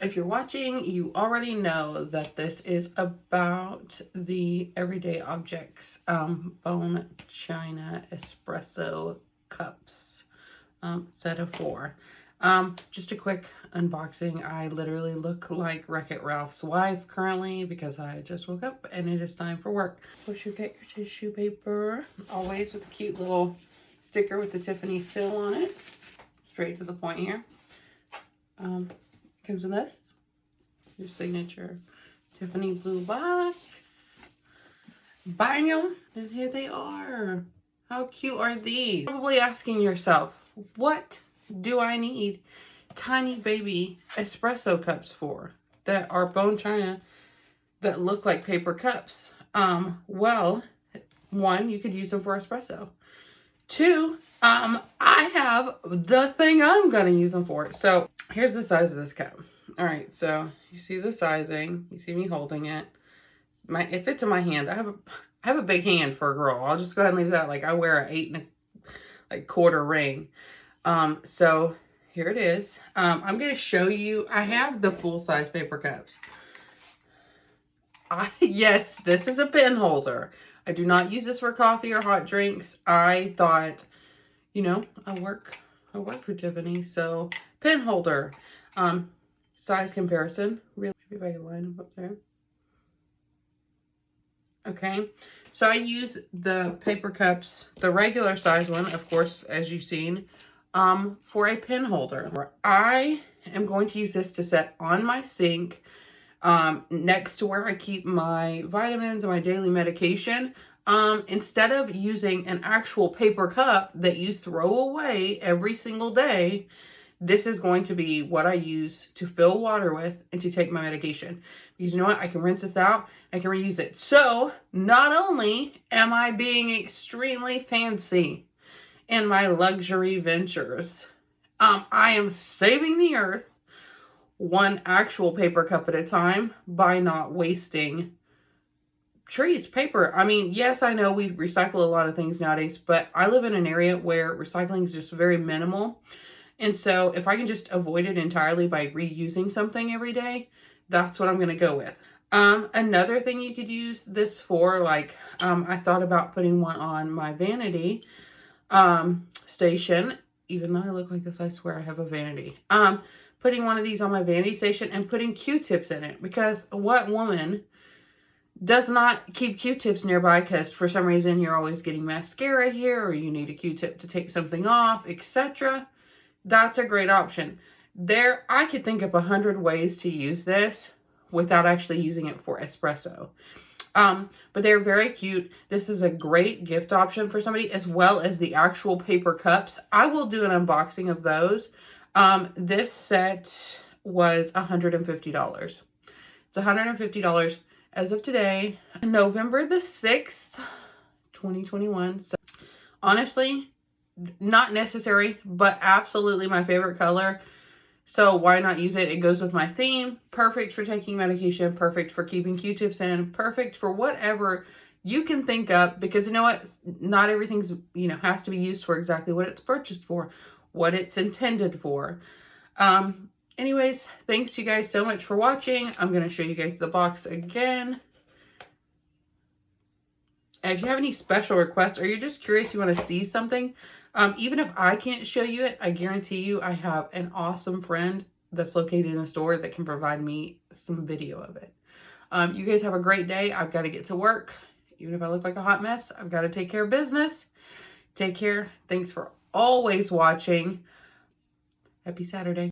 If you're watching, you already know that this is about the Everyday Objects bone china espresso cups set of 4. Just a quick unboxing. I literally look like Wreck-It Ralph's wife currently because I just woke up and it is time for work. First, you get your tissue paper, always with a cute little sticker with the Tiffany seal on it. Straight to the point here. Comes in this, your signature Tiffany blue box. Bam! And here they are. How cute are these? Probably asking yourself, what do I need tiny baby espresso cups for that are bone china that look like paper cups? Well, 1, you could use them for espresso. 2, I have the thing I'm gonna use them for. So here's the size of this cup. All right, so you see the sizing. You see me holding it. It fits in my hand. I have a big hand for a girl. I'll just go ahead and leave that. Like I wear an 8 1/4 ring. So here it is. I'm gonna show you. I have the full size paper cups. Yes, this is a pen holder. I do not use this for coffee or hot drinks. I thought, you know, I work for Tiffany, so pen holder. Size comparison. Really, maybe if I can line them up there. Okay, so I use the paper cups, the regular size one, of course, as you've seen, for a pen holder. I am going to use this to set on my sink, next to where I keep my vitamins and my daily medication. Instead of using an actual paper cup that you throw away every single day, this is going to be what I use to fill water with and to take my medication. Because you know what? I can rinse this out. I can reuse it. So not only am I being extremely fancy in my luxury ventures, I am saving the earth one actual paper cup at a time by not wasting trees, paper. I mean, yes, I know we recycle a lot of things nowadays, but I live in an area where recycling is just very minimal. And so if I can just avoid it entirely by reusing something every day, that's what I'm going to go with. Another thing you could use this for, like, I thought about putting one on my vanity station. Even though I look like this, I swear I have a vanity. Putting one of these on my vanity station and putting Q-tips in it. Because what woman does not keep Q-tips nearby because for some reason you're always getting mascara here or you need a Q-tip to take something off, etc. That's a great option. I could think of 100 ways to use this without actually using it for espresso. But they're very cute. This is a great gift option for somebody, as well as the actual paper cups. I will do an unboxing of those. This set was $150. It's $150 as of today, November the 6th, 2021. So honestly, not necessary, but absolutely my favorite color. So why not use it? It goes with my theme. Perfect for taking medication. Perfect for keeping Q-tips in. Perfect for whatever you can think of. Because you know what? Not everything's, has to be used for exactly what it's purchased for. What it's intended for. Anyways, thanks you guys so much for watching. I'm going to show you guys the box again. And if you have any special requests or you're just curious, you want to see something, even if I can't show you it, I guarantee you I have an awesome friend that's located in a store that can provide me some video of it. You guys have a great day. I've got to get to work. Even if I look like a hot mess, I've got to take care of business. Take care. Thanks for always watching. Happy Saturday.